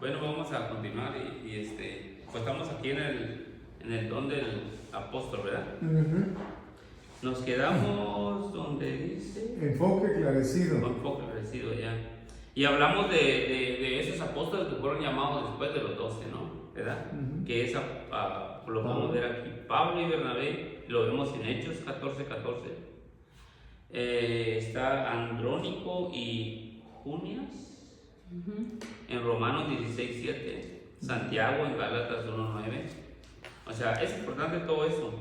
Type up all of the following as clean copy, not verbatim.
Bueno, vamos a continuar pues estamos aquí en el don del apóstol, ¿verdad? Nos quedamos donde dice... Enfoque esclarecido. Enfoque esclarecido, ya. Y hablamos de esos apóstoles que fueron llamados después de los 12, ¿no? ¿Verdad? Que es, lo podemos ver aquí, Pablo y Bernabé, lo vemos en Hechos 14:14. Está Andrónico y Junias en Romanos 16:7, Santiago en Gálatas 1:9. O sea, es importante todo eso.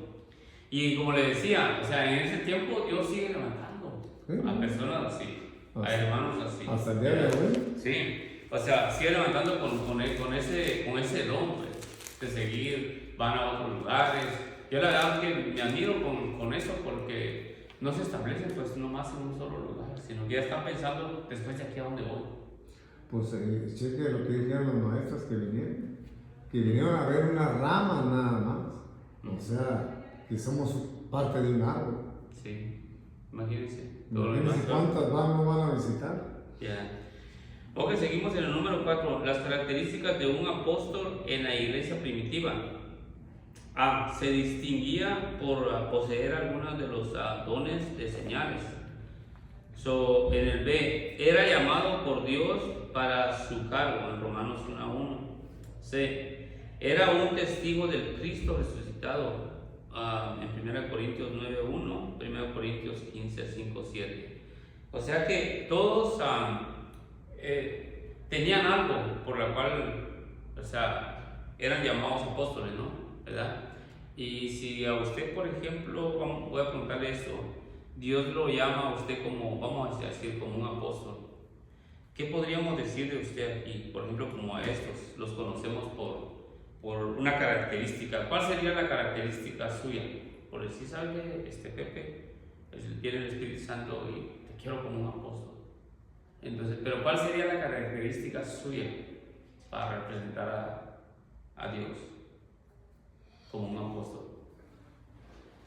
Y como le decía, o sea, en ese tiempo Dios sigue levantando a personas así, a hermanos así. Hasta el día de hoy. Sí, o sea, sigue levantando con ese don, pues, de seguir, van a otros lugares. Yo la verdad que me admiro con eso porque no se establecen pues nomás en un solo lugar, sino que ya están pensando después de aquí a dónde voy. Pues cheque lo que dijeron los maestros que vinieron a ver una rama nada más. O sea, que somos parte de un árbol. Sí, imagínense. Imagínense cuántas no van a visitar. Ya. Ok, seguimos en el número 4. Las características de un apóstol en la iglesia primitiva. A. Se distinguía por poseer algunos de los dones de señales. En el B. Era llamado por Dios para su cargo, en Romanos 1:1. C. Era un testigo del Cristo resucitado. En 1 Corintios 9:1, 1 Corintios 15:5-7. O sea que todos tenían algo por la cual, o sea, eran llamados apóstoles, ¿no? ¿Verdad? Y si a usted, por ejemplo, voy a preguntarle esto, Dios lo llama a usted como, vamos a decir, como un apóstol, ¿qué podríamos decir de usted aquí? Por ejemplo, como a estos, los conocemos por una característica. ¿Cuál sería la característica suya? Por decir, ¿sabe Pepe? Tiene el Espíritu Santo y te quiero como un apóstol. Entonces, pero ¿cuál sería la característica suya para representar a Dios como un apóstol?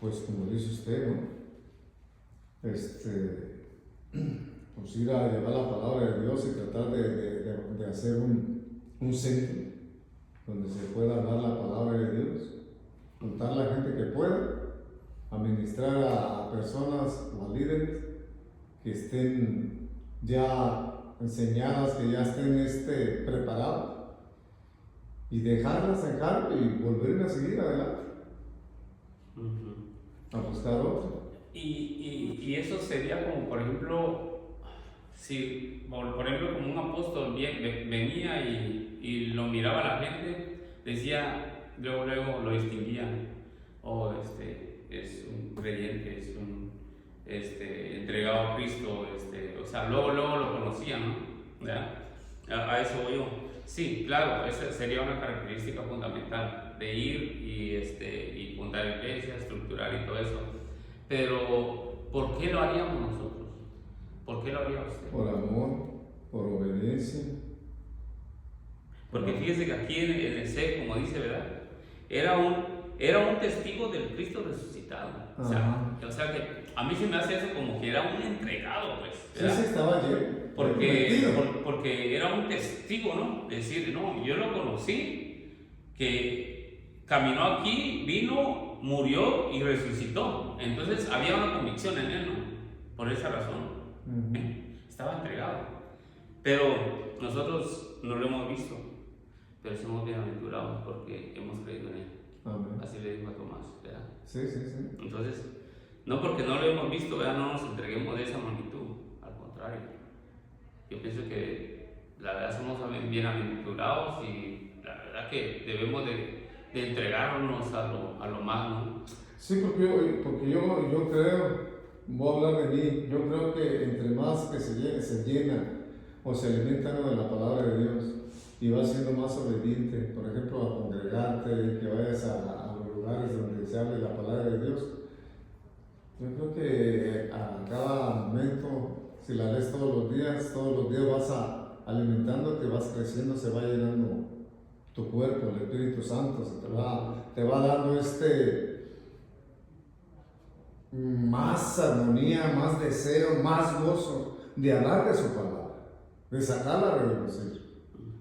Pues como dice usted, ¿no? Pues ir a llevar la palabra de Dios y tratar de hacer un centro donde se pueda dar la palabra de Dios, juntar la gente que pueda, administrar a personas o a líderes que estén ya enseñadas, que ya estén preparadas, y dejarlas en cargo y volver a seguir adelante, a buscar otro. Y eso sería como, por ejemplo, si, por ejemplo, como un apóstol venía y lo miraba a la gente, decía, luego lo distinguían, es un creyente, es un entregado a Cristo, o sea, luego lo conocían, ¿no? ¿Verdad? A eso voy yo. Sí, claro, esa sería una característica fundamental de ir y fundar iglesias, estructurar y todo eso. Pero, ¿por qué lo haríamos nosotros? ¿Por qué lo haría usted? Por amor, por obediencia. Porque fíjese que aquí en el C, como dice, ¿verdad? Era un testigo del Cristo resucitado. O sea que a mí se me hace eso como que era un entregado, pues. ¿Verdad? Sí, estaba lleno. Porque era un testigo, ¿no? Decir, no, yo lo conocí, que caminó aquí, vino, murió y resucitó. Entonces había una convicción en él, ¿no? Por esa razón. Estaba entregado. Pero nosotros no lo hemos visto, pero somos bienaventurados porque hemos creído en él. Amén. Así le dijo a Tomás, ¿verdad? Sí. Entonces, no porque no lo hemos visto, ¿verdad? No nos entreguemos de esa magnitud, al contrario. Yo pienso que la verdad somos bienaventurados y la verdad que debemos de entregarnos a lo más, ¿no? Sí, porque yo creo, voy a hablar de mí, yo creo que entre más que se llena o se alimenta uno de la palabra de Dios y va siendo más obediente, por ejemplo, a congregarte, que vayas a los lugares donde se hable la palabra de Dios, yo creo que a cada momento, si la lees todos los días vas alimentándote, vas creciendo, se va llenando tu cuerpo, el Espíritu Santo te va dando más armonía, más deseo, más gozo de hablar de su palabra, de sacarla a relucir.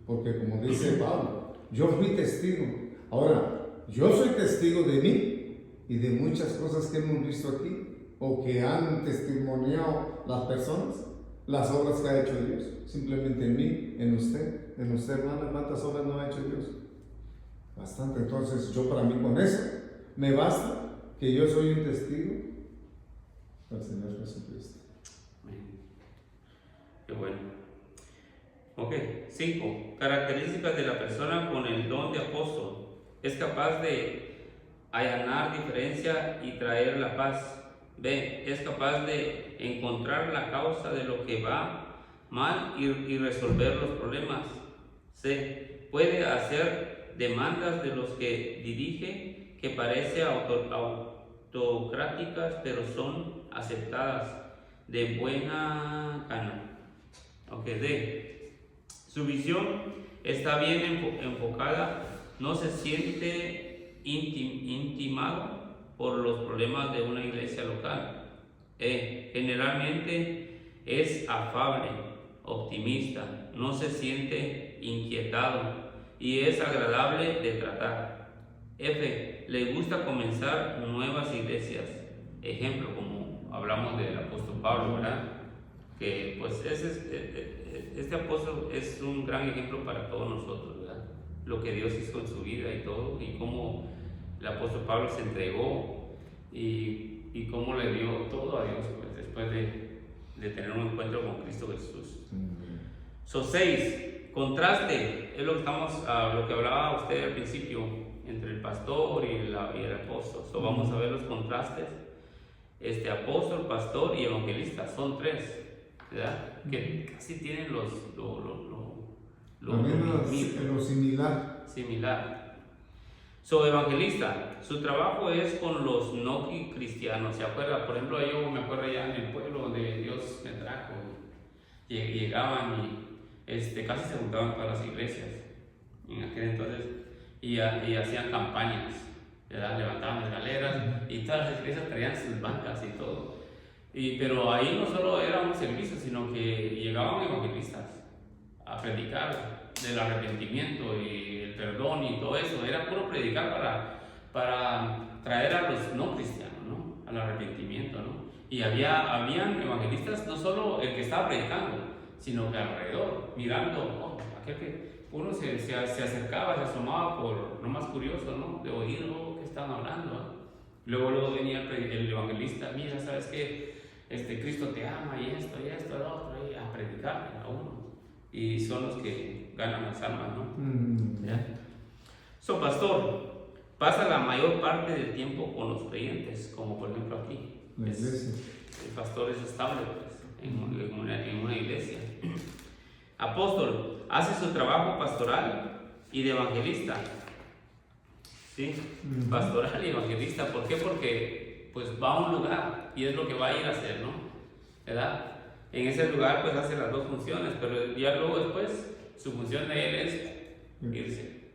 porque como dice Pablo, yo fui testigo. Ahora, yo soy testigo de mí y de muchas cosas que hemos visto aquí, o que han testimoniado las personas, las obras que ha hecho Dios, simplemente en mí, en usted, hermana, ¿cuántas obras no ha hecho Dios? Bastante. Entonces, yo para mí con eso me basta, que yo soy un testigo del Señor Jesucristo. Qué bueno. Ok, 5. Características de la persona con el don de apóstol. Es capaz de allanar diferencia y traer la paz. B. Es capaz de encontrar la causa de lo que va mal y resolver los problemas. C. Puede hacer demandas de los que dirige que parecen autocráticas, pero son aceptadas de buena gana. Ok, D. Su visión está bien enfocada, no se siente intimado por los problemas de una iglesia local. E. Generalmente es afable, optimista, no se siente inquietado y es agradable de tratar. F. Le gusta comenzar nuevas iglesias. Ejemplo, como hablamos del apóstol Pablo, ¿verdad? Que pues este apóstol es un gran ejemplo para todos nosotros, ¿verdad? Lo que Dios hizo en su vida y todo, y cómo el apóstol Pablo se entregó y cómo le dio todo a Dios, pues, después de tener un encuentro con Cristo Jesús. So, 6. Contraste, es lo que lo que hablaba usted al principio, entre el pastor y el apóstol. So, vamos a ver los contrastes. Apóstol, pastor y evangelista, son 3, ¿verdad? Que casi tienen lo similar. So, evangelista, su trabajo es con los no cristianos. ¿Se acuerda? Por ejemplo, yo me acuerdo allá en el pueblo donde Dios me trajo. Llegaban y casi se juntaban para las iglesias en aquel entonces y hacían campañas, ¿verdad? Levantaban escaleras y todas las iglesias traían sus bancas y todo. Pero ahí no solo era un servicio, sino que llegaban evangelistas a predicar del arrepentimiento y el perdón y todo eso. Era puro predicar para traer a los no cristianos, ¿no? Al arrepentimiento, ¿no? Y habían evangelistas, no solo el que estaba predicando, sino que alrededor, mirando, aquel que uno se acercaba, se asomaba por lo más curioso, ¿no? De oír, ¿qué están hablando? ¿Eh? Luego venía el evangelista, mira, ¿sabes qué? Cristo te ama y esto, lo otro, y a predicarle a uno. Y son los que ganan las almas, ¿no? ¿Ya? So, pastor, pasa la mayor parte del tiempo con los creyentes, como por ejemplo aquí. El pastor es estable, pues, en una iglesia. Apóstol, hace su trabajo pastoral y de evangelista. ¿Sí? Pastoral y evangelista. ¿Por qué? Porque pues va a un lugar y es lo que va a ir a hacer, ¿no? ¿Verdad? En ese lugar pues hace las dos funciones, pero ya luego después su función de él es irse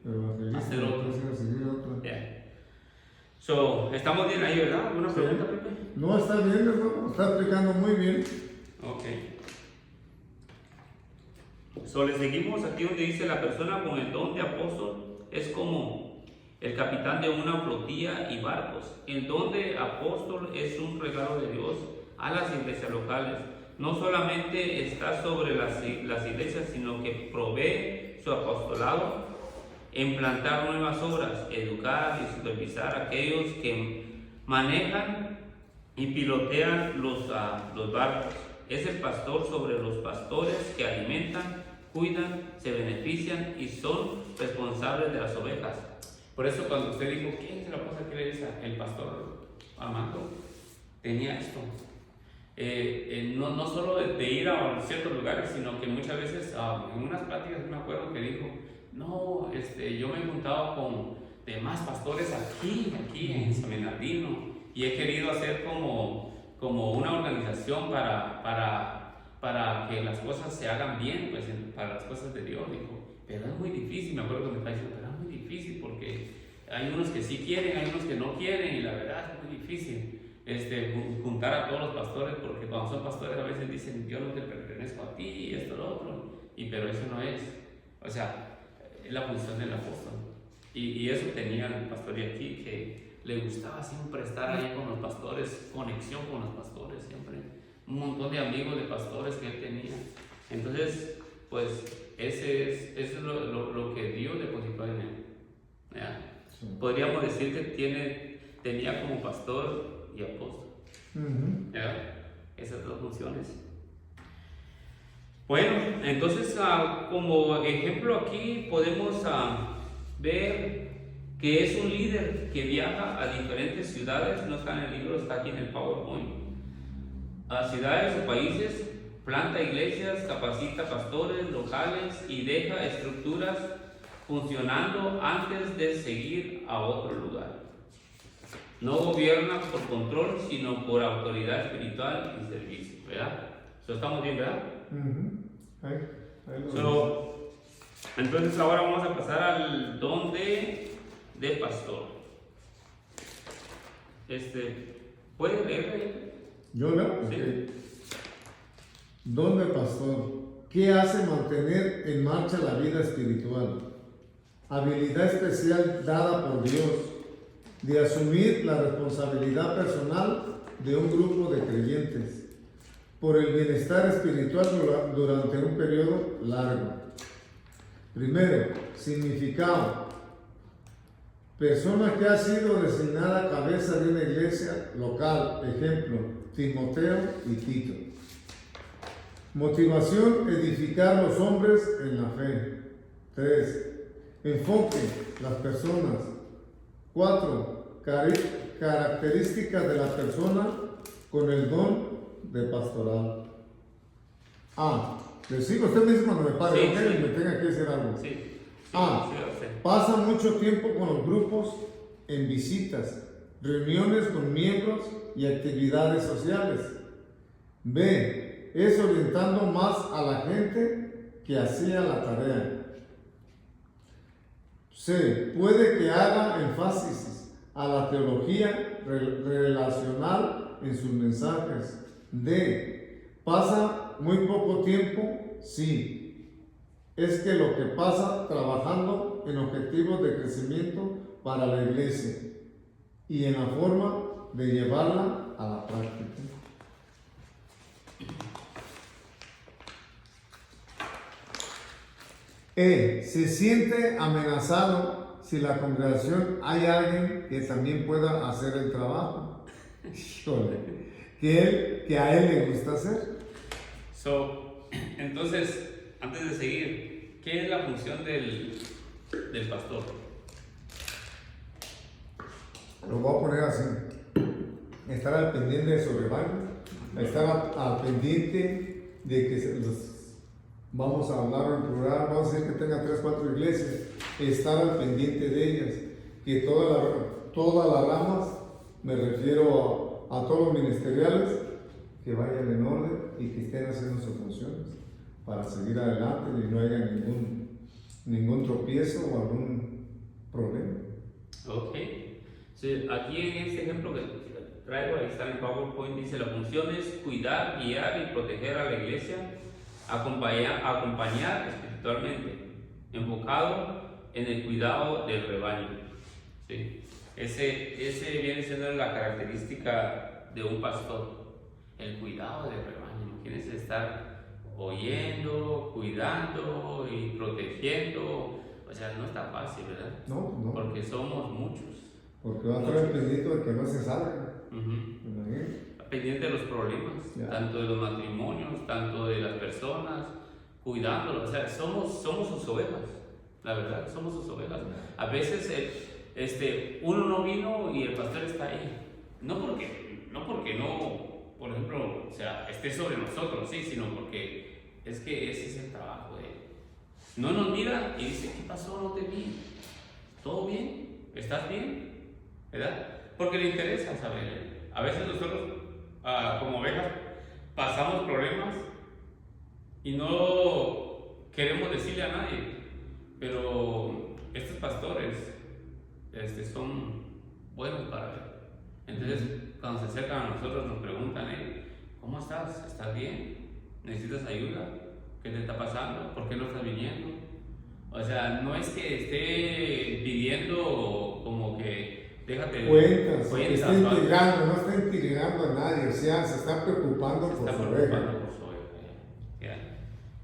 a hacer otro. Yeah. So, ¿estamos bien ahí, verdad? ¿Alguna pregunta, Pepe? No, está bien, hermano, está explicando muy bien. Ok. So, le seguimos aquí donde dice: la persona con el don de apóstol es como el capitán de una flotilla y barcos. El don de apóstol es un regalo de Dios a las iglesias locales. No solamente está sobre las iglesias, sino que provee su apostolado en plantar nuevas obras, educar y supervisar a aquellos que manejan y pilotean los barcos. Es el pastor sobre los pastores que alimentan, cuidan, se benefician y son responsables de las ovejas. Por eso cuando usted dijo, ¿quién es la cosa que le dice? El pastor Armando tenía esto. No solo de ir a ciertos lugares, sino que muchas veces en unas pláticas me acuerdo que dijo, no, yo me he juntado con demás pastores aquí en San Bernardino y he querido hacer como una organización para que las cosas se hagan bien, pues para las cosas de Dios, dijo. Pero es muy difícil, me acuerdo que me está diciendo, pero es muy difícil porque hay unos que sí quieren, hay unos que no quieren y la verdad es muy difícil juntar a todos los pastores, porque cuando son pastores a veces dicen, yo no te pertenezco a ti y esto, lo otro, pero eso no es. O sea, es la función del apóstol. Y eso tenía el pastor aquí, que le gustaba siempre estar ahí con los pastores, conexión con los pastores, siempre. Un montón de amigos de pastores que él tenía. Entonces, pues, eso es lo que Dios depositó en él. ¿Ya? Sí. Podríamos decir que tenía como pastor y apóstol. ¿Ya? Esas dos funciones. Bueno, entonces como ejemplo aquí podemos ver que es un líder que viaja a diferentes ciudades, no está en el libro, está aquí en el PowerPoint, a ciudades o países, planta iglesias, capacita pastores locales y deja estructuras funcionando antes de seguir a otro lugar. No gobierna por control, sino por autoridad espiritual y servicio, ¿verdad? ¿Eso estamos bien, verdad? Entonces ahora vamos a pasar al don de pastor. ¿Puede leer? Yo no. Sí. Okay. Don de pastor. ¿Qué hace mantener en marcha la vida espiritual? Habilidad especial dada por Dios de asumir la responsabilidad personal de un grupo de creyentes por el bienestar espiritual durante un periodo largo. Primero, significado. Persona que ha sido designada cabeza de una iglesia local, ejemplo, Timoteo y Tito. Motivación, edificar los hombres en la fe. 3. Enfoque, las personas. 4. Características de la persona con el don de pastoral. Le sigo usted mismo cuando me pare, sí. Me tenga que decir algo. Sí. Pasa mucho tiempo con los grupos en visitas, reuniones con miembros y actividades sociales. B. Es orientando más a la gente que hacía la tarea. C. Puede que haga énfasis a la teología relacional en sus mensajes. D. Pasa muy poco tiempo. Sí. Es que lo que pasa trabajando en objetivos de crecimiento para la iglesia y en la forma de llevarla a la práctica. Se siente amenazado si la congregación hay alguien que también pueda hacer el trabajo que a él le gusta hacer. Entonces, antes de seguir, ¿qué es la función del pastor? Lo voy a poner así: estar al pendiente de su rebaño, estar al pendiente de que vamos a hablar en plural, vamos a decir que tenga 3 o 4 iglesias, estar al pendiente de ellas, que todas las ramas, me refiero a todos los ministeriales, que vayan en orden y que estén haciendo sus funciones para seguir adelante y no haya ningún tropiezo o algún problema. Ok. Sí, aquí en este ejemplo que traigo, ahí está en el PowerPoint, dice: la función es cuidar, guiar y proteger a la iglesia, acompañar espiritualmente, enfocado en el cuidado del rebaño. ¿Sí? Ese viene siendo la característica de un pastor, el cuidado del rebaño. Imagínense estar oyendo, cuidando y protegiendo. O sea, no está fácil, ¿verdad? No. Porque somos muchos. Porque va a estar pendiente de que no se salga. Pendiente de los problemas, tanto de los matrimonios, tanto de las personas, cuidándolos. O sea, somos sus ovejas, la verdad, somos sus ovejas. A veces uno no vino y el pastor está ahí. No porque no, por ejemplo, o sea, esté sobre nosotros, sí, sino porque es que ese es el trabajo de él. No nos mira y dice: ¿qué pasó? No te vi. ¿Todo bien? ¿Estás bien? ¿Verdad? Porque le interesa saber. A veces nosotros, como ovejas, pasamos problemas y no queremos decirle a nadie, pero estos pastores son buenos para ver. Entonces, cuando se acercan a nosotros, nos preguntan: ¿cómo estás? ¿Estás bien? ¿Necesitas ayuda? ¿Qué te está pasando? ¿Por qué no estás viniendo? O sea, no es que esté pidiendo como que déjate cuentas, cuentas, está ¿no? intrigando, no está intrigando a nadie, o sea, se está preocupando Se por está su preocupando oveja. por su oveja. Ya.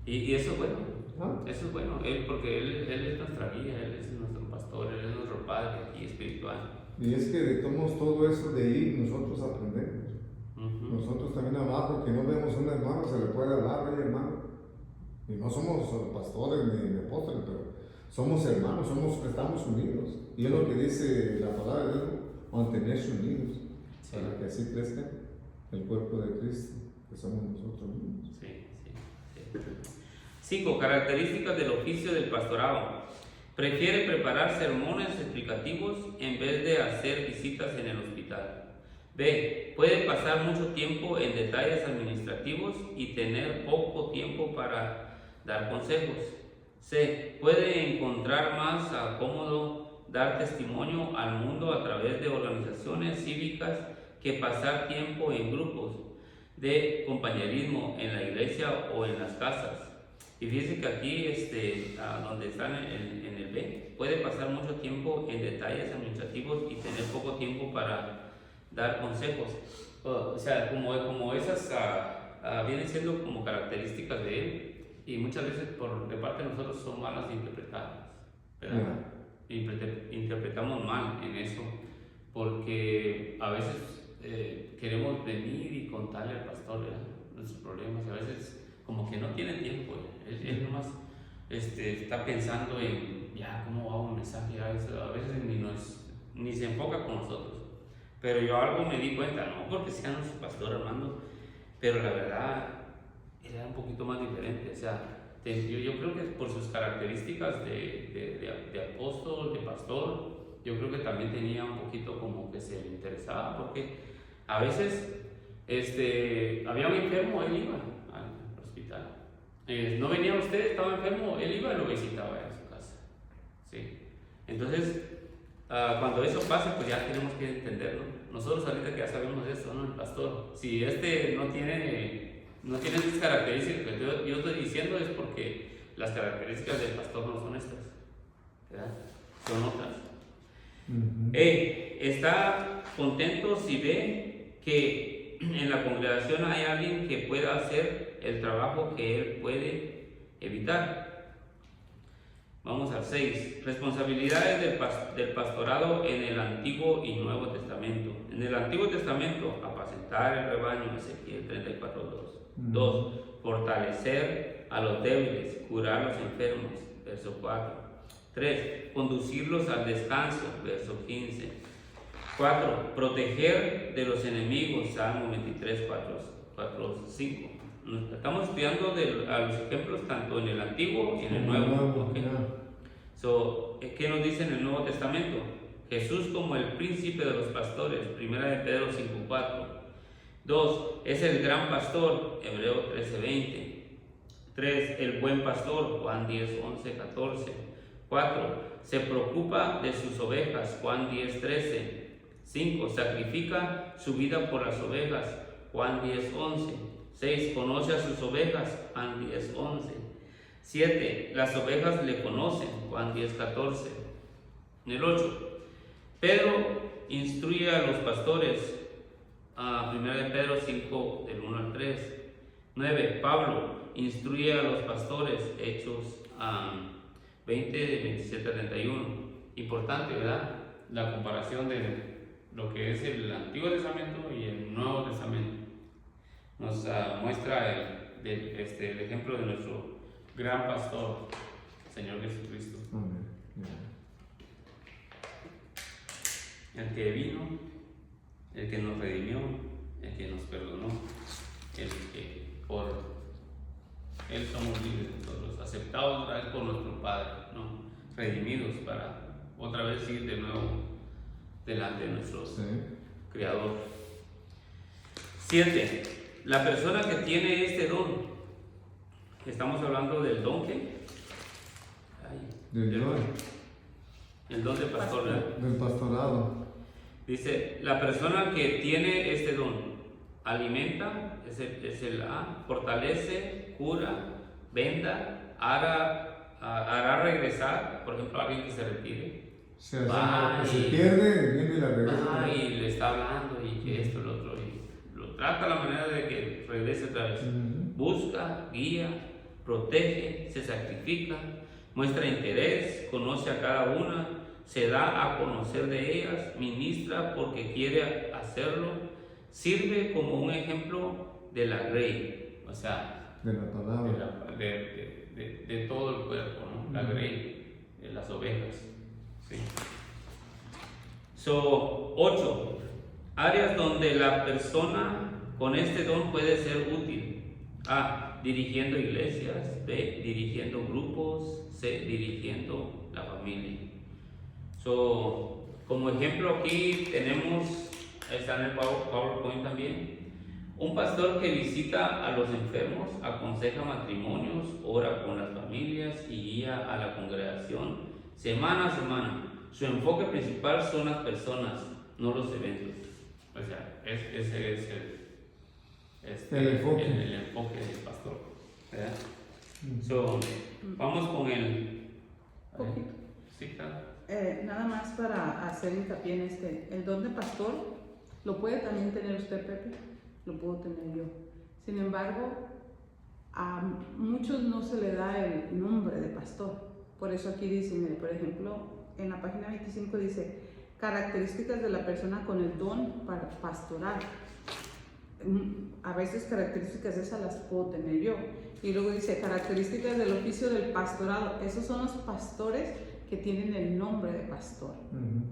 Y eso es bueno. ¿No? Eso es bueno. Porque él es nuestra guía, Él es nuestro pastor, Él es nuestro Padre aquí espiritual. Y es que de tomos todo eso de ahí nosotros aprendemos. Ujú. Nosotros también abajo, que no vemos a un hermano, se le puede hablar, oye hermano. Y no somos pastores ni apóstoles, pero somos hermanos, estamos unidos. Y es lo que dice la palabra de Dios, mantenerse unidos, Sí. para que así crezca el cuerpo de Cristo, que somos nosotros mismos. Sí, sí, sí. 5. Características del oficio del pastorado. Prefiere preparar sermones explicativos en vez de hacer visitas en el hospital. B. Puede pasar mucho tiempo en detalles administrativos y tener poco tiempo para dar consejos. C. Puede encontrar más cómodo dar testimonio al mundo a través de organizaciones cívicas que pasar tiempo en grupos de compañerismo en la iglesia o en las casas. Y fíjense que aquí, donde están en el B, puede pasar mucho tiempo en detalles administrativos y tener poco tiempo para dar consejos. O sea, como esas vienen siendo como características de él, y muchas veces de parte de nosotros son malas interpretadas, ¿verdad? Interpretamos mal en eso, porque a veces queremos venir y contarle al pastor, ¿verdad?, nuestros problemas, y a veces como que no tiene tiempo. Él nomás está pensando en ya cómo va un mensaje, a veces ni se enfoca con nosotros. Pero yo algo me di cuenta, no porque sea nuestro pastor Armando, pero la verdad era un poquito más diferente. O sea, yo creo que por sus características de apóstol, de pastor, yo creo que también tenía un poquito como que se le interesaba, porque a veces había un enfermo, él iba al hospital. No venía usted, estaba enfermo, él iba y lo visitaba en su casa. ¿Sí? Entonces, cuando eso pasa, pues ya tenemos que entenderlo. Nosotros ahorita que ya sabemos esto, ¿no? El pastor, si no tiene estas características que yo estoy diciendo, es porque las características del pastor no son estas, ¿verdad? Son otras. Está contento si ve que en la congregación hay alguien que pueda hacer el trabajo que él puede evitar. Vamos al 6. Responsabilidades del pastorado en el Antiguo y Nuevo Testamento. En el Antiguo Testamento, apacentar el rebaño, Ezequiel 34:2. 2. Fortalecer a los débiles, curar a los enfermos, verso 4. 3. Conducirlos al descanso, verso 15. 4. Proteger de los enemigos, Salmo 23, 4, 5. Estamos estudiando a los ejemplos tanto en el Antiguo y en el Nuevo. Okay. ¿Qué nos dice en el Nuevo Testamento? Jesús como el príncipe de los pastores, 1 de Pedro 5:4. 2. Es el gran pastor, Hebreo 13:20. 3. El buen pastor, Juan 10:11-14. 4. Se preocupa de sus ovejas, Juan 10:13. 5. Sacrifica su vida por las ovejas, Juan 10:11. 6. Conoce a sus ovejas, Juan 10:11. 7. Las ovejas le conocen, Juan 10:14. En el 8. Pedro instruye a los pastores, 1 de Pedro 5, del 1 al 3. 9. Pablo instruye a los pastores, Hechos 20, de 27 a 31. Importante, ¿verdad? La comparación de lo que es el Antiguo Testamento y el Nuevo Testamento. Nos muestra el ejemplo de nuestro gran pastor, Señor Jesucristo. Amén. El que vino, el que nos redimió, el que nos perdonó, el que por Él somos libres nosotros, aceptados otra vez por nuestro Padre, ¿no? Redimidos para otra vez ir de nuevo delante de nuestro Creador. 7. La persona que tiene este don, estamos hablando del don que el don del pastor, ¿verdad? Del pastorado. Dice, la persona que tiene este don alimenta, es el A, fortalece, cura, venda, ara hará regresar, por ejemplo, a alguien que se retire. Que se pierde, viene y la regresa. Y le está hablando y que esto, lo otro, y lo trata a la manera de que regrese otra vez. Busca, guía, protege, se sacrifica, muestra interés, conoce a cada una, se da a conocer de ellas, ministra porque quiere hacerlo, sirve como un ejemplo de la grey, o sea, de la palabra, de todo el cuerpo, ¿no? La grey, de las ovejas. Sí. 8. Áreas donde la persona con este don puede ser útil. A. Dirigiendo iglesias. B. Dirigiendo grupos. C. Dirigiendo la familia. Como ejemplo aquí tenemos, está en el PowerPoint también, un pastor que visita a los enfermos, aconseja matrimonios, ora con las familias y guía a la congregación semana a semana. Su enfoque principal son las personas, no los eventos. O sea, ese es el enfoque del pastor, ¿verdad? Vamos con el... Poquito. Sí, claro. Nada más para hacer hincapié en el don de pastor, lo puede también tener usted, Pepe, lo puedo tener yo. Sin embargo, a muchos no se le da el nombre de pastor. Por eso aquí dice, mire, por ejemplo, en la página 25 dice, características de la persona con el don para pastoral. A veces características esas las puedo tener yo. Y luego dice, características del oficio del pastorado. Esos son los pastores que tienen el nombre de pastor,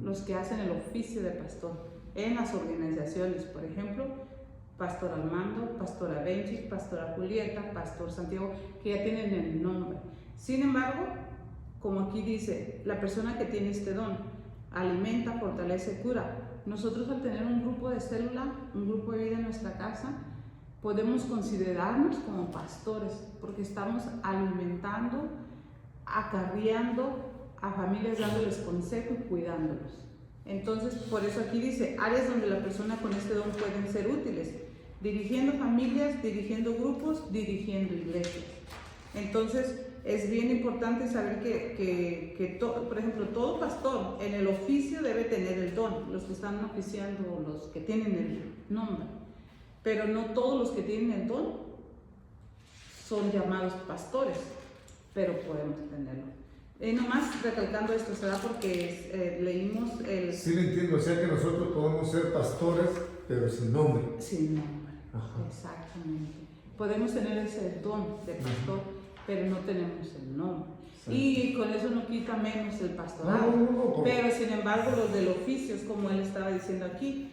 los que hacen el oficio de pastor en las organizaciones. Por ejemplo, Pastor Armando, Pastora Benji, Pastora Julieta, Pastor Santiago, que ya tienen el nombre. Sin embargo, como aquí dice, la persona que tiene este don alimenta, fortalece, cura. Nosotros, al tener un grupo de célula, un grupo de vida en nuestra casa, podemos considerarnos como pastores, porque estamos alimentando, acarreando a familias, dándoles consejo y cuidándolos. Entonces, por eso aquí dice, áreas donde la persona con este don pueden ser útiles: dirigiendo familias, dirigiendo grupos, dirigiendo iglesias. Entonces, es bien importante saber por ejemplo, todo pastor en el oficio debe tener el don, los que están oficiando, los que tienen el nombre, pero no todos los que tienen el don son llamados pastores, pero podemos tenerlo. Nomás recalcando esto, ¿será? Porque leímos el... Sí, lo entiendo, o sea que nosotros podemos ser pastores, pero sin nombre. Sin nombre, exactamente. Podemos tener ese don de pastor, pero no tenemos el nombre. Sí. Y con eso no quita menos el pastorado. No. Pero sin embargo, los del oficio, es como él estaba diciendo aquí.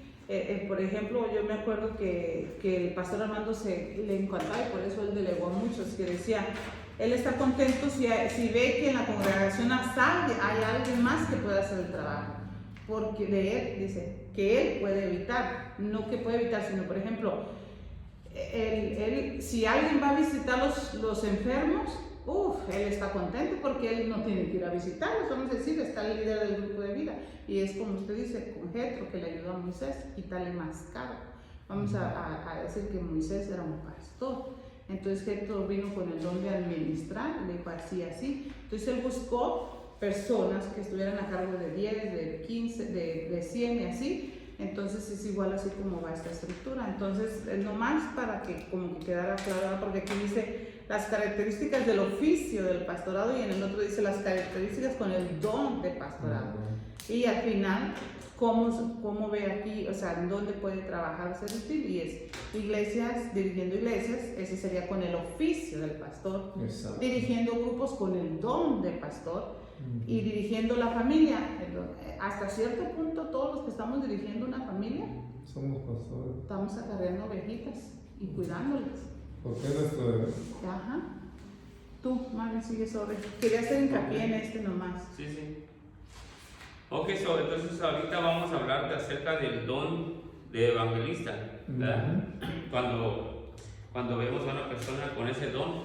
Por ejemplo, yo me acuerdo que el pastor Armando le encantaba, y por eso él delegó a muchos, que decía, él está contento si ve que en la congregación hay alguien más que pueda hacer el trabajo. Porque de él, dice, que él puede evitar, no que puede evitar, sino, por ejemplo, si alguien va a visitar los enfermos, él está contento porque él no tiene que ir a visitarlos. Vamos a decir, está el líder del grupo de vida, y es como usted dice, con Jetro, que le ayudó a Moisés, quitarle más caro. Vamos a decir que Moisés era un pastor, entonces Jetro vino con el don de administrar, le dijo así, así. Entonces él buscó personas que estuvieran a cargo de 10, de 15, de 100 y así. Entonces es igual así como va esta estructura. Entonces, nomás para que como que quedara claro, porque aquí dice las características del oficio del pastorado, y en el otro dice las características con el don de pastorado. Y al final, ¿cómo ve aquí? O sea, ¿en dónde puede trabajar ser útil? Y es iglesias, dirigiendo iglesias, ese sería con el oficio del pastor. Exacto. Dirigiendo grupos con el don del pastor. Y dirigiendo la familia. Hasta cierto punto, todos los que estamos dirigiendo una familia somos pastores. Estamos acarreando ovejitas y cuidándolas. Porque es nuestro deber. Ajá. Tú, Mari, sigue sobre. Quería hacer hincapié en este nomás. Sí. Ok, entonces ahorita vamos a hablar acerca del don de evangelista, ¿verdad? Cuando vemos a una persona con ese don,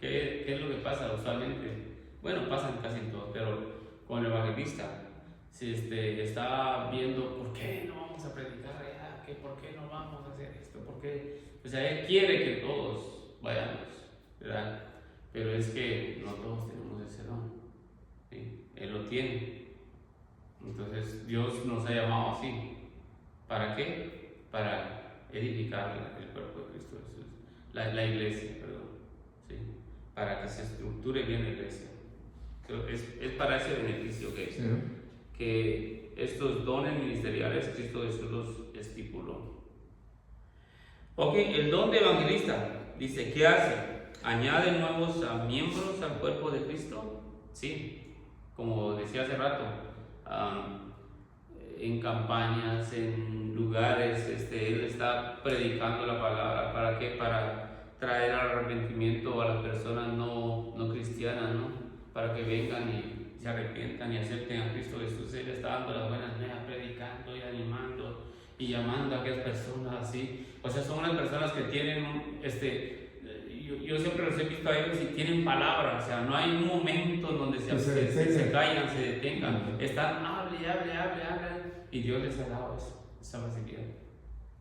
¿qué es lo que pasa usualmente? Bueno, pasan casi en todo, pero con el evangelista, si está viendo por qué no vamos a predicar allá, por qué no vamos a hacer esto, por qué, o sea, él quiere que todos vayamos, ¿verdad? pero es que no todos tenemos ese don, ¿sí? Él lo tiene. Entonces Dios nos ha llamado así. ¿Para qué? Para edificar el cuerpo de Cristo Jesús, la iglesia, perdón, ¿sí? Para que se estructure bien la iglesia. Es para ese beneficio que estos dones ministeriales Cristo Jesús los estipuló. Ok, el don de evangelista, dice, ¿qué hace? ¿Añade nuevos miembros al cuerpo de Cristo? Sí, como decía hace rato, en campañas, en lugares, él está predicando la palabra. ¿Para qué? Para traer al arrepentimiento a las personas no cristianas, ¿no? Para que vengan y se arrepientan y acepten a Cristo Jesús. Él está dando las buenas nuevas, predicando y animando y llamando a aquellas personas así. O sea, son unas personas que tienen, yo siempre los he visto a ellos y tienen palabra. O sea, no hay un momento en donde se callan, se detengan. Están, hable, y Dios les ha dado esa facilidad.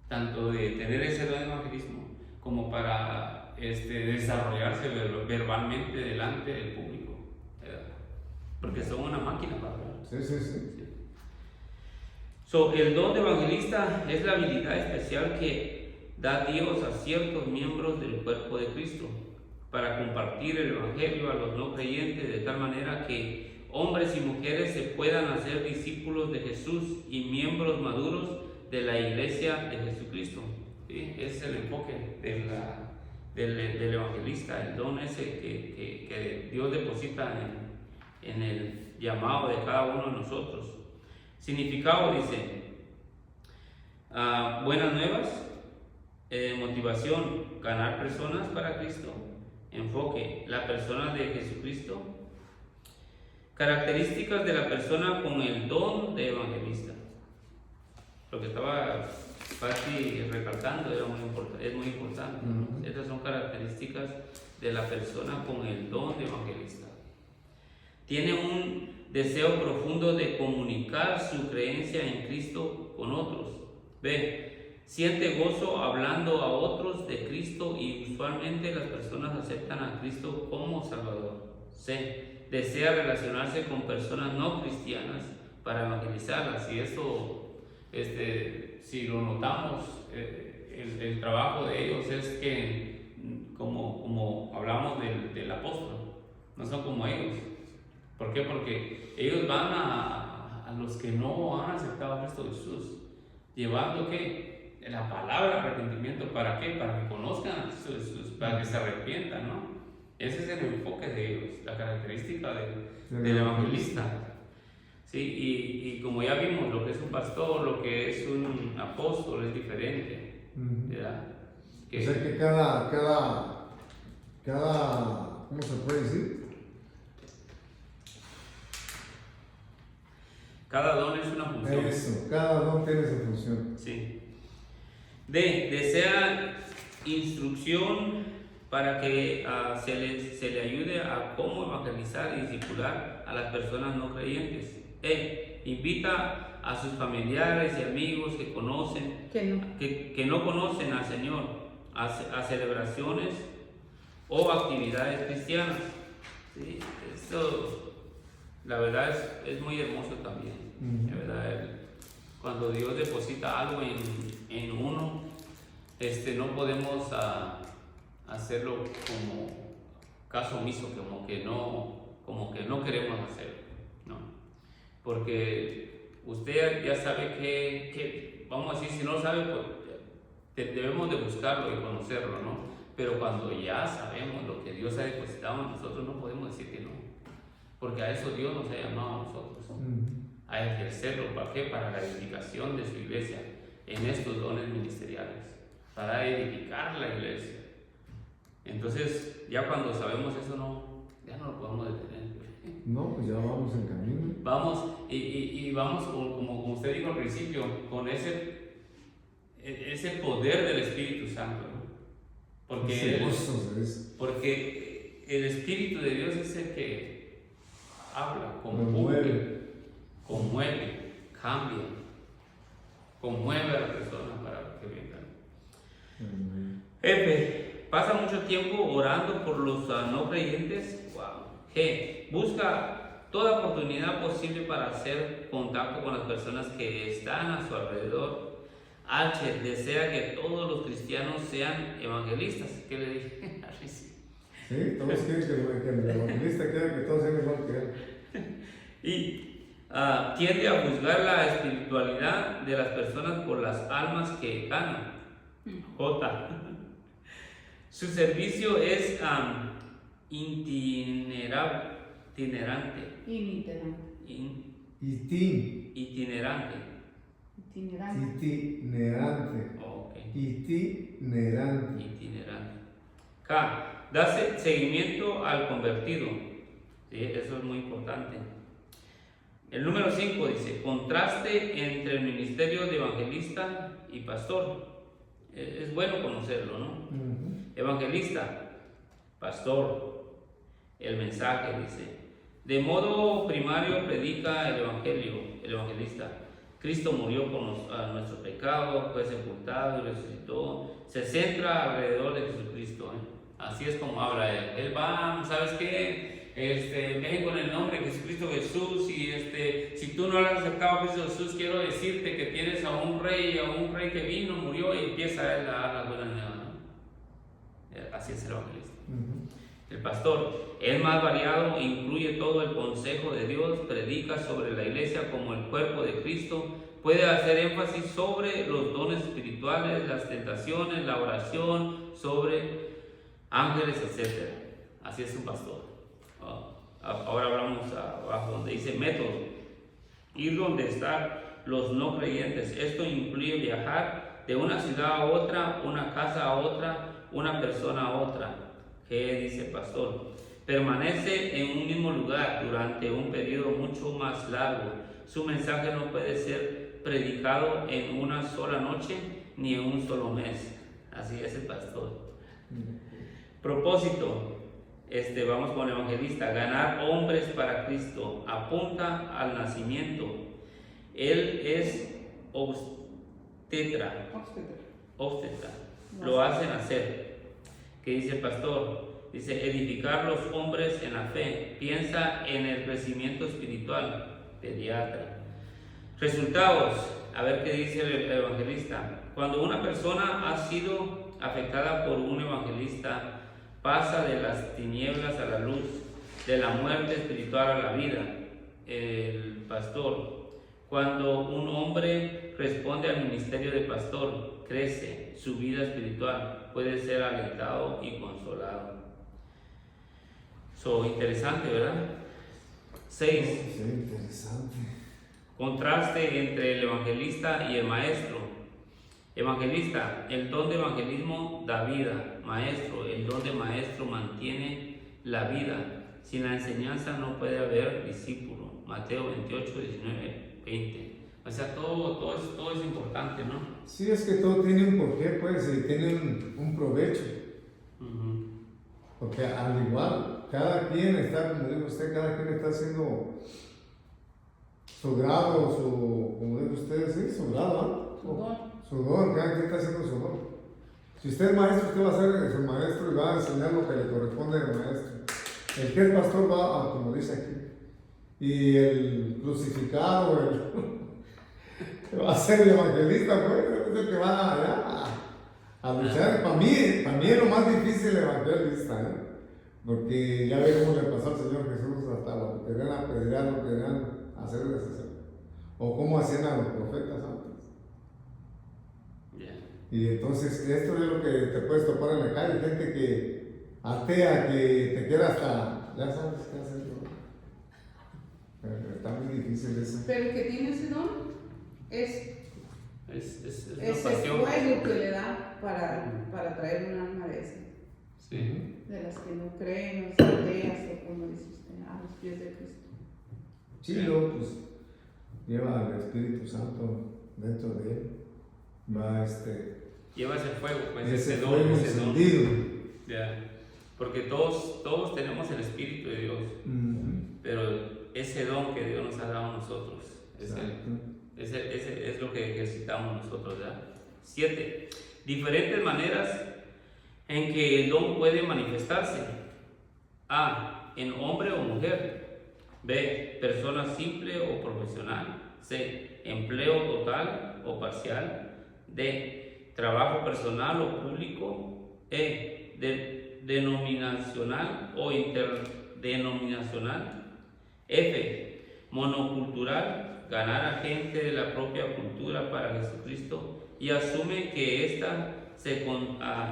Tanto de tener ese don de evangelismo como para desarrollarse verbalmente delante del público, ¿verdad? Porque son una máquina para hablar. Sí. El don de evangelista es la habilidad especial que da Dios a ciertos miembros del cuerpo de Cristo para compartir el evangelio a los no creyentes, de tal manera que hombres y mujeres se puedan hacer discípulos de Jesús y miembros maduros de la iglesia de Jesucristo. ¿Sí? Ese es el enfoque del evangelista, el don ese que Dios deposita en el llamado de cada uno de nosotros. Significado, dice, buenas nuevas, motivación, ganar personas para Cristo. Enfoque, la persona de Jesucristo. Características de la persona con el don de evangelista. Lo que estaba casi recalcando es muy importante, ¿no? Estas son características de la persona con el don de evangelista. Tiene un deseo profundo de comunicar su creencia en Cristo con otros. B. Siente gozo hablando a otros de Cristo y usualmente las personas aceptan a Cristo como Salvador. C. Desea relacionarse con personas no cristianas para evangelizarlas. Y esto, si lo notamos, el trabajo de ellos es que, como hablamos del apóstol, no son como ellos. ¿Por qué? Porque ellos van a los que no han aceptado a Cristo Jesús, llevando ¿qué? La palabra de arrepentimiento. ¿Para qué? Para que conozcan a Cristo Jesús, para que se arrepientan, ¿no? Ese es el enfoque de ellos, la característica del evangelista. ¿Sí? Y como ya vimos, lo que es un pastor, lo que es un apóstol es diferente, ¿verdad? O sea que cada, ¿cómo se puede decir? Cada don es una función. Eso, cada don tiene su función. Sí. D. Desea instrucción para que se le ayude a cómo evangelizar y discipular a las personas no creyentes. E. Invita a sus familiares y amigos que no conocen al Señor a celebraciones o actividades cristianas. ¿Sí? Esto, la verdad, es muy hermoso también. La verdad, cuando Dios deposita algo en uno, no podemos hacerlo como caso omiso, como que no queremos hacerlo, ¿no? Porque usted ya sabe que vamos a decir, si no lo sabe, pues debemos de buscarlo y conocerlo, ¿no? Pero cuando ya sabemos lo que Dios ha depositado en nosotros, no podemos decir que no, porque a eso Dios nos ha llamado a nosotros, a ejercerlo. ¿Para qué? Para la edificación de su iglesia en estos dones ministeriales, para edificar la iglesia. Entonces, ya cuando sabemos eso, ya no lo podemos detener. No, pues ya vamos en camino. Vamos, y vamos, como usted dijo al principio, con ese poder del Espíritu Santo, ¿no? Porque el Espíritu de Dios es el que habla, conmueve, cambia, conmueve a la persona para que venga. F. Pasa mucho tiempo orando por los no creyentes. Wow. G. Busca toda oportunidad posible para hacer contacto con las personas que están a su alrededor. H. Desea que todos los cristianos sean evangelistas. ¿Qué le dije? Sí, todos quieren que el evangelista quiera que todos sean igual que él. Y tiende a juzgar la espiritualidad de las personas por las almas que ganan. J. Su servicio es itinerante. Itinerante. Itinerante. Okay. Itinerante. K. Da seguimiento al convertido. ¿Sí? Eso es muy importante. El número 5 dice, contraste entre el ministerio de evangelista y pastor. Es bueno conocerlo, ¿no? Evangelista, pastor, el mensaje dice. De modo primario predica el evangelio, el evangelista. Cristo murió por nuestro pecado, fue sepultado y resucitó. Se centra alrededor de Jesucristo. Así es como habla él. Él va, ¿sabes qué? Ven con el nombre de Jesucristo Jesús y si tú no le has acercado a Cristo Jesús, quiero decirte que tienes a un rey que vino, murió y empieza él a dar la buena nueva, ¿no? Así es el evangelista. El pastor, el más variado, incluye todo el consejo de Dios, predica sobre la iglesia como el cuerpo de Cristo, puede hacer énfasis sobre los dones espirituales, las tentaciones, la oración, sobre ángeles, etc. Así es un pastor. Ahora hablamos abajo donde dice método, ir donde están los no creyentes. Esto incluye viajar de una ciudad a otra, una casa a otra, una persona a otra. ¿Qué dice pastor? Permanece en un mismo lugar durante un periodo mucho más largo. Su mensaje no puede ser predicado en una sola noche ni en un solo mes. Así es el pastor. Propósito. Vamos con el evangelista, ganar hombres para Cristo, apunta al nacimiento. Él es obstetra, lo hace nacer. ¿Qué dice el pastor? Dice edificar los hombres en la fe, piensa en el crecimiento espiritual, pediatra. Resultados, a ver qué dice el evangelista. Cuando una persona ha sido afectada por un evangelista, pasa de las tinieblas a la luz, de la muerte espiritual a la vida. El pastor, cuando un hombre responde al ministerio de pastor, crece su vida espiritual, puede ser alentado y consolado. Interesante, ¿verdad? 6. Sí, interesante. Contraste entre el evangelista y el maestro. Evangelista, el don de evangelismo da vida. Maestro, el don de maestro mantiene la vida. Sin la enseñanza no puede haber discípulo. Mateo 28, 19, 20. O sea, todo es importante, ¿no? Sí, es que todo tiene un porqué, pues, y tiene un provecho. Porque al igual, cada quien está, como dijo usted, cada quien está haciendo su grado, como dijo usted, sí, su grado, ¿no? Su don, cada quien está haciendo su don. Si usted es maestro, usted va a ser su maestro y va a enseñar lo que le corresponde al maestro. El que es pastor va a, como dice aquí, y el crucificado, que va a ser el evangelista, pues, es el que va a luchar. Para mí es lo más difícil el evangelista, ¿eh? Porque ya ve cómo le pasó al Señor Jesús, hasta lo que querían apedrear, lo que querían hacer deshacer. O cómo hacían a los profetas antes. Y entonces esto es lo que te puedes topar en la calle, gente que atea, que te quiera hasta, ya sabes qué hacer, ¿no? Está muy difícil eso. Pero el que tiene ese don es una ese pasión. fuego que le da para traer un alma de ese. Sí. De las que no creen, los ateas, o como dice usted, a los pies de Cristo. Sí, luego pues lleva al Espíritu Santo dentro de él. Va Lleva ese fuego, pues ese don, fuego ese don. encendido. Ya. Porque todos tenemos el Espíritu de Dios, pero ese don que Dios nos ha dado a nosotros es lo que ejercitamos nosotros, ¿verdad? 7. Diferentes maneras en que el don puede manifestarse. A. En hombre o mujer. B. Persona simple o profesional. C. Empleo total o parcial. D. Trabajo personal o público. E. Denominacional o interdenominacional. F. Monocultural, ganar a gente de la propia cultura para Jesucristo y asume que ésta se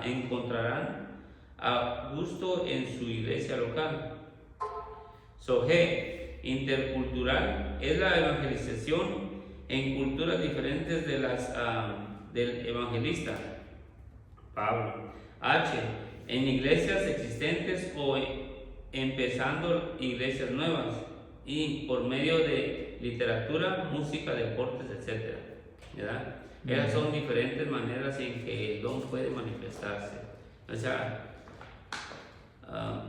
encontrarán a gusto en su iglesia local. So, G. Intercultural es la evangelización en culturas diferentes de las del evangelista Pablo. H. En iglesias existentes o empezando iglesias nuevas y por medio de literatura, música, deportes, etc. ¿Verdad? Esas son diferentes maneras en que el don puede manifestarse. O sea,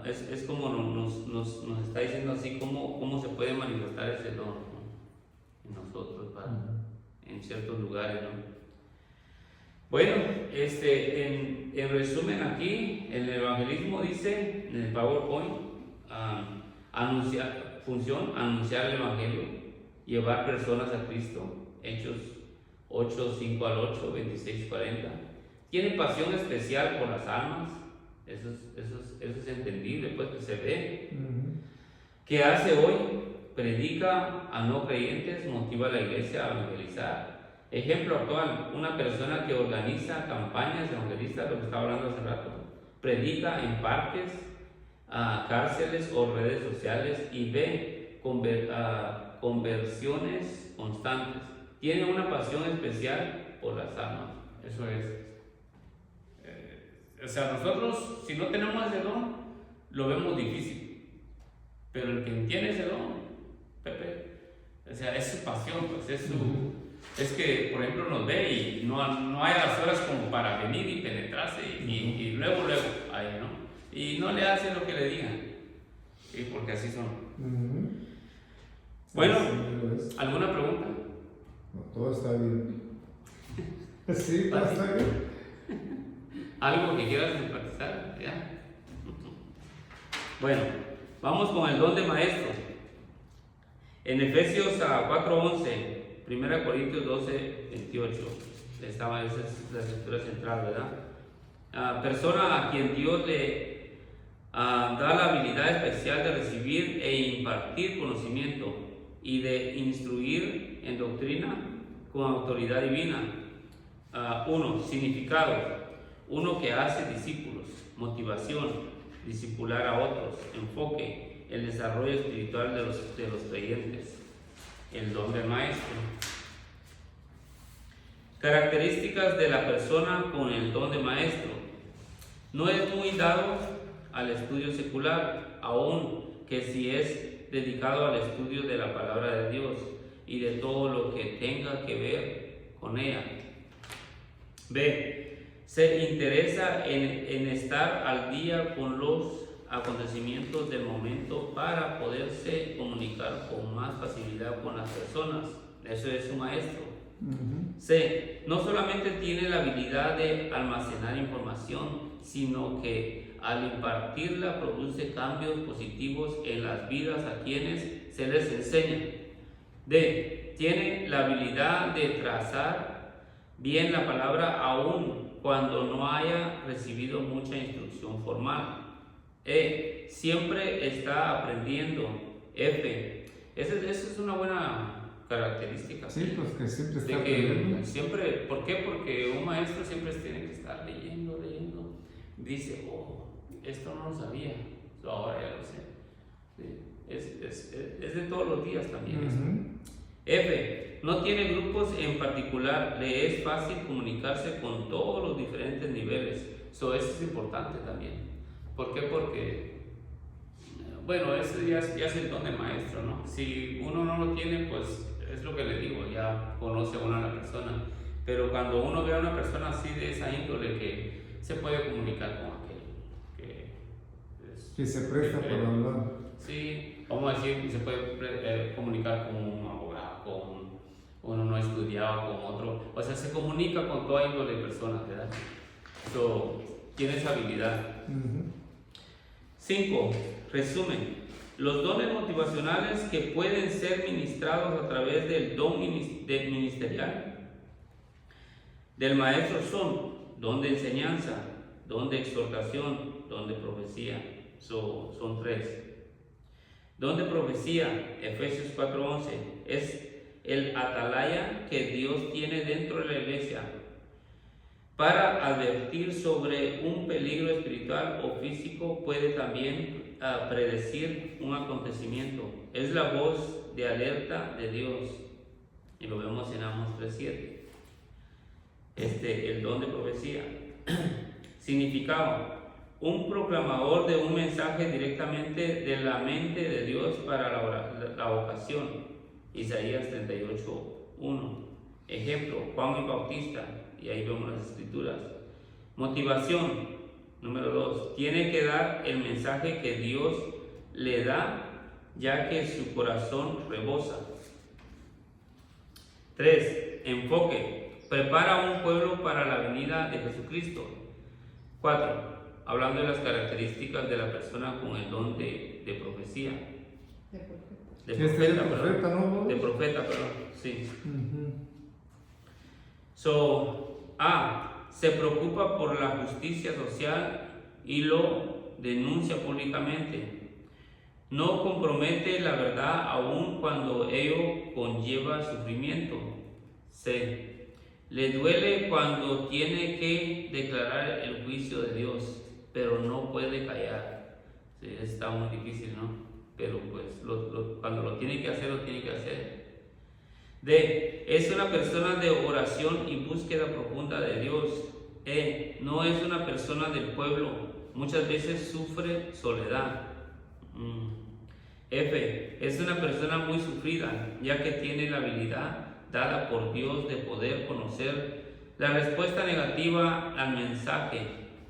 es como nos está diciendo así cómo se puede manifestar ese don, ¿no? En nosotros, en ciertos lugares, ¿no? Bueno, en resumen aquí, el evangelismo dice en el PowerPoint, anunciar el evangelio, llevar personas a Cristo, Hechos 8, 5 al 8, 26, 40. Tiene pasión especial por las almas, eso es entendible, pues que se ve. ¿Qué hace hoy? Predica a no creyentes, motiva a la iglesia a evangelizar. Ejemplo actual, una persona que organiza campañas evangelistas, lo que estaba hablando hace rato, predica en parques, cárceles o redes sociales y ve conversiones constantes. Tiene una pasión especial por las almas. Eso es. O sea, nosotros, si no tenemos ese don, lo vemos difícil. Pero el que tiene ese don, Pepe, o sea, es su pasión, pues es su. Es que, por ejemplo, nos ve y no hay las horas como para venir y penetrarse y luego, ahí, ¿no? Y no le hace lo que le digan, ¿sí? Porque así son. Bueno, ¿alguna pregunta? No, todo está bien. Sí, todo está bien. ¿Algo que quieras enfatizar? ¿Ya? Bueno, vamos con el don de maestro. En Efesios 4:11, 1 Corintios 12:28, esa es la escritura central, ¿verdad? Persona a quien Dios le da la habilidad especial de recibir e impartir conocimiento y de instruir en doctrina con autoridad divina. 1. Significado. Uno que hace discípulos. Motivación. Discipular a otros. Enfoque. El desarrollo espiritual de los creyentes. El don del maestro. Características de la persona con el don de maestro. No es muy dado al estudio secular, aun que si es dedicado al estudio de la palabra de Dios y de todo lo que tenga que ver con ella. B. Se interesa en estar al día con los acontecimientos del momento para poderse comunicar con más facilidad con las personas. Eso es un maestro. C. No solamente tiene la habilidad de almacenar información, sino que al impartirla produce cambios positivos en las vidas a quienes se les enseña. D. Tiene la habilidad de trazar bien la palabra aún cuando no haya recibido mucha instrucción formal. E. Siempre está aprendiendo. F. Esa es una buena característica. Sí, pues que siempre está aprendiendo. Siempre, ¿por qué? Porque un maestro siempre tiene que estar leyendo. Dice, esto no lo sabía, ahora ya lo sé. Sí. Es de todos los días también. F. No tiene grupos en particular, le es fácil comunicarse con todos los diferentes niveles. Eso es importante también. ¿Por qué? Porque, bueno, eso ya es el don de maestro, ¿no? Si uno no lo tiene, pues es lo que le digo, ya conoce uno a la persona. Pero cuando uno ve a una persona así de esa índole que se puede comunicar con aquel, que se presta para hablar. Sí, vamos a decir, se puede comunicar con un abogado, con uno no estudiado, con otro, o sea, se comunica con toda índole de personas, ¿verdad? tiene esa habilidad. Ujú. 5. Resumen. Los dones motivacionales que pueden ser ministrados a través del don ministerial del maestro son don de enseñanza, don de exhortación, don de profecía. Son 3. Don de profecía, Efesios 4:11, es el atalaya que Dios tiene dentro de la iglesia para advertir sobre un peligro espiritual o físico. Puede también predecir un acontecimiento. Es la voz de alerta de Dios, y lo vemos en Amos 3:7. El don de profecía. Significado: un proclamador de un mensaje directamente de la mente de Dios para la ocasión. Isaías 38:1. Ejemplo: Juan el Bautista, y ahí vemos las escrituras. Motivación. Número 2. Tiene que dar el mensaje que Dios le da, ya que su corazón rebosa. 3. Enfoque. Prepara a un pueblo para la venida de Jesucristo. 4. Hablando de las características de la persona con el don de profecía. De profeta, ¿no? De profeta, perdón. Sí. Ujú. A. Se preocupa por la justicia social y lo denuncia públicamente. No compromete la verdad aun cuando ello conlleva sufrimiento. C. Le duele cuando tiene que declarar el juicio de Dios, pero no puede callar. Sí, está muy difícil, ¿no? Pero pues cuando lo tiene que hacer, lo tiene que hacer. D. Es una persona de oración y búsqueda profunda de Dios. E. No es una persona del pueblo. Muchas veces sufre soledad. F. Es una persona muy sufrida, ya que tiene la habilidad dada por Dios de poder conocer la respuesta negativa al mensaje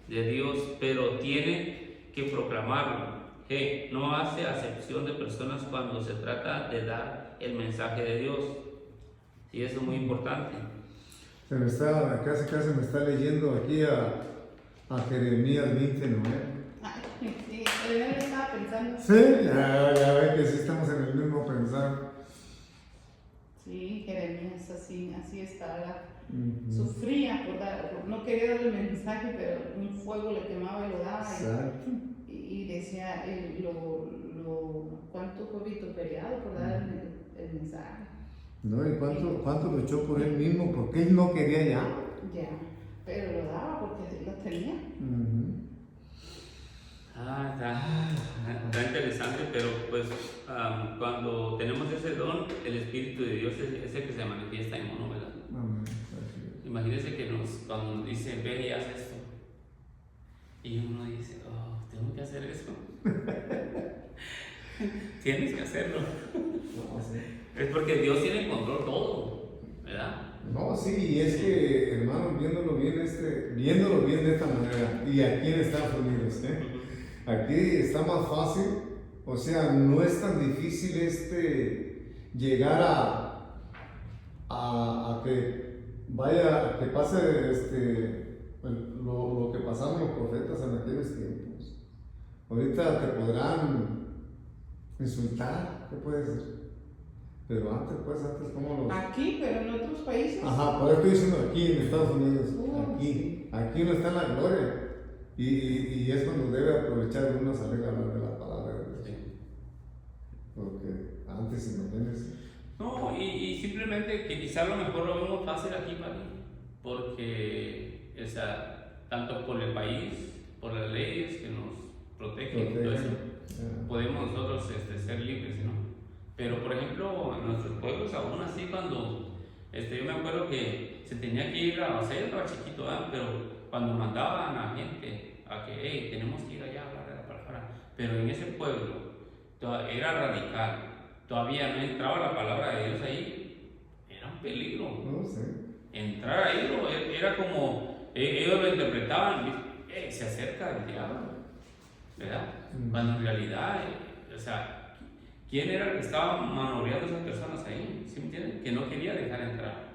de Dios, pero tiene que proclamarlo. G. No hace acepción de personas cuando se trata de dar el mensaje de Dios. Y eso es muy importante. Casi me está leyendo aquí a Jeremías 29. Sí, yo le estaba pensando. Sí, ya ve que sí estamos en el mismo pensar. Sí, Jeremías así estaba. Ujú. Sufría no quería dar el mensaje, pero un fuego le quemaba y lo daba. Exacto. Y decía, cuánto fue vituperiado por dar el mensaje. ¿No? ¿Y cuánto luchó por él mismo? Porque él no quería ya. Ya, pero lo daba porque lo tenía. Ujú. Está interesante, pero pues cuando tenemos ese don, el Espíritu de Dios es el que se manifiesta en uno, ¿verdad? Amén. Imagínense que cuando nos dicen, ve y haz esto, y uno dice, oh, tengo que hacer eso. Tienes que hacerlo. No, sí. Es porque Dios tiene en control todo, ¿verdad? No, sí, y es que, hermano, viéndolo bien de esta manera, y aquí en Estados Unidos, aquí está más fácil, o sea, no es tan difícil llegar a que pase lo que pasaron los profetas en aquellos tiempos. Ahorita te podrán insultar, ¿qué puede ser? Pero antes ¿cómo los...? Aquí, pero en otros países. Ajá, por eso estoy diciendo aquí en Estados Unidos, Sí. aquí no está en la gloria. Y es cuando debe aprovechar uno a salir a hablar de la palabra de Dios. Sí. Porque antes, imagínense. No, y simplemente que quizá a lo mejor lo vemos fácil aquí, ¿vale? Porque, o sea, tanto por el país, por las leyes que nos protegen, todo eso, podemos nosotros ser libres, ¿no? Pero, por ejemplo, en nuestros pueblos, aún así, cuando yo me acuerdo que se tenía que ir o sea, yo estaba chiquito, ¿verdad? Pero cuando mandaban a gente a que, hey, tenemos que ir allá a hablar de la palabra, pero en ese pueblo era radical, todavía no entraba la palabra de Dios ahí, era un peligro. No sé. Entrar ahí era como, ellos lo interpretaban, se acerca el diablo, ¿verdad? Cuando en realidad, o sea, ¿quién era el que estaba manoreando a esas personas ahí? ¿Sí me entienden? Que no quería dejar entrar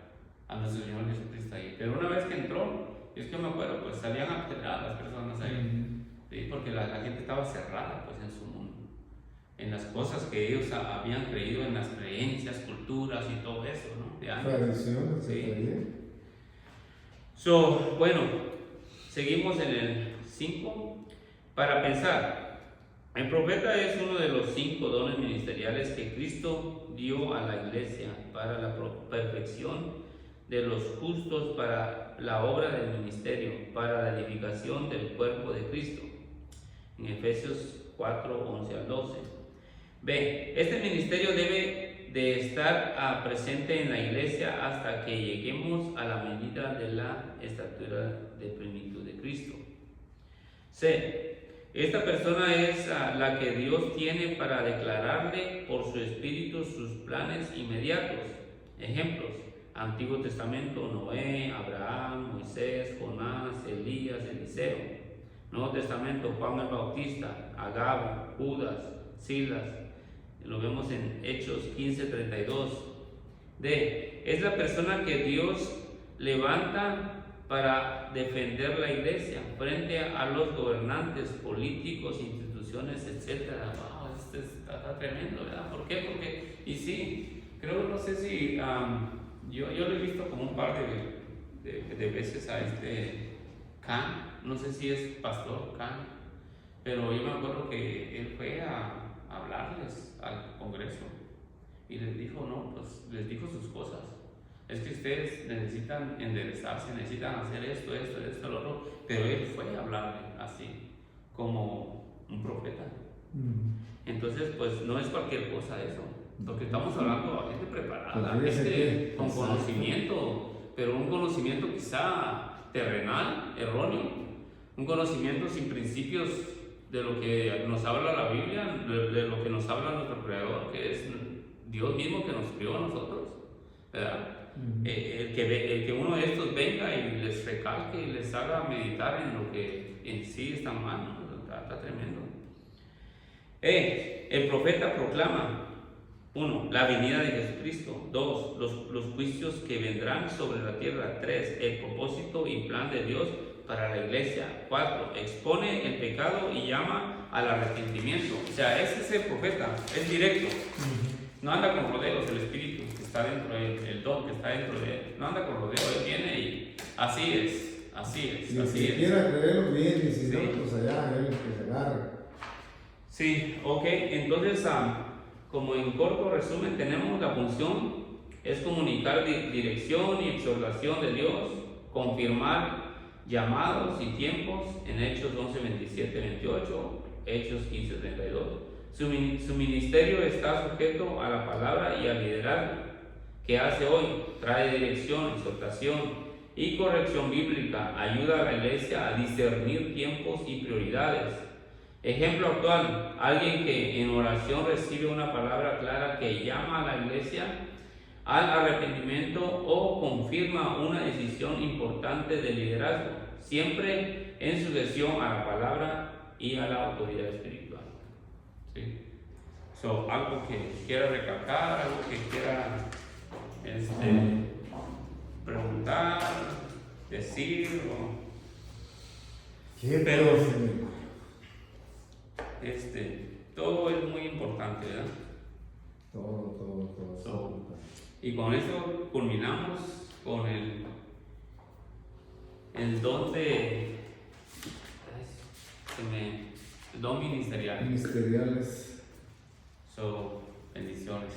a nuestro Señor Jesucristo ahí. Pero una vez que entró, Y es que me acuerdo, pues salían a pelear las personas ahí, ¿sí? Porque la gente estaba cerrada pues en su mundo, en las cosas que ellos habían creído, en las creencias, culturas y todo eso, ¿no? De antes. Tradiciones, Sí. Bueno, seguimos en el 5. Para pensar, el profeta es uno de los 5 dones ministeriales que Cristo dio a la iglesia para la perfección de los justos, para la obra del ministerio, para la edificación del cuerpo de Cristo. En Efesios 4, 11 al 12. B. Este ministerio debe de estar presente en la iglesia hasta que lleguemos a la medida de la estatura de plenitud de Cristo. C. Esta persona es la que Dios tiene para declararle por su espíritu sus planes inmediatos. Ejemplos: Antiguo Testamento, Noé, Abraham, Moisés, Jonás, Elías, Eliseo. Nuevo Testamento, Juan el Bautista, Agabo, Judas, Silas. Lo vemos en Hechos 15:32. D. Es la persona que Dios levanta para defender la iglesia frente a los gobernantes, políticos, instituciones, etc. Wow, esto está tremendo, ¿verdad? ¿Por qué? Porque, y sí, creo, no sé si, yo lo he visto como un par de veces a Khan, no sé si es pastor Khan, pero yo me acuerdo que él fue a hablarles al Congreso y les dijo, no, pues les dijo sus cosas. Es que ustedes necesitan enderezarse, necesitan hacer esto, lo otro. Pero él fue a hablarle así, como un profeta. Entonces, pues no es cualquier cosa eso. Porque estamos hablando de gente preparada, gente con conocimiento, pero un conocimiento quizá terrenal, erróneo. Un conocimiento sin principios de lo que nos habla la Biblia, de lo que nos habla nuestro Creador, que es Dios mismo que nos crió a nosotros, ¿verdad? El que uno de estos venga y les recalque y les haga meditar en lo que en sí está mal, ¿no? Está tremendo. El profeta proclama: 1. La venida de Jesucristo. 2. Los juicios que vendrán sobre la tierra. 3. El propósito y plan de Dios para la iglesia. 4. Expone el pecado y llama al arrepentimiento. O sea, ese es el profeta, es directo. No anda con rodeos. El espíritu que está dentro de él, el don que está dentro de él, no anda con rodeos. Él viene y así es. Si quiera creerlo bien, y si no, pues allá él que se agarre. Sí, ok. Entonces, como en corto resumen, tenemos la función es comunicar dirección y exhortación de Dios, confirmar llamados y tiempos en Hechos 11, 27, 28, Hechos 15, 32. Su ministerio está sujeto a la palabra y al liderazgo que hace hoy. Trae dirección, exhortación y corrección bíblica. Ayuda a la iglesia a discernir tiempos y prioridades. Ejemplo actual: alguien que en oración recibe una palabra clara que llama a la iglesia al arrepentimiento o confirma una decisión importante de liderazgo, siempre en sujeción a la palabra y a la autoridad espiritual. ¿Sí? Algo que quiera recalcar, algo que quiera preguntar, decir, pero todo es muy importante, ¿verdad? Todo. Y con eso culminamos con el don el don ministerial. Ministeriales. Bendiciones.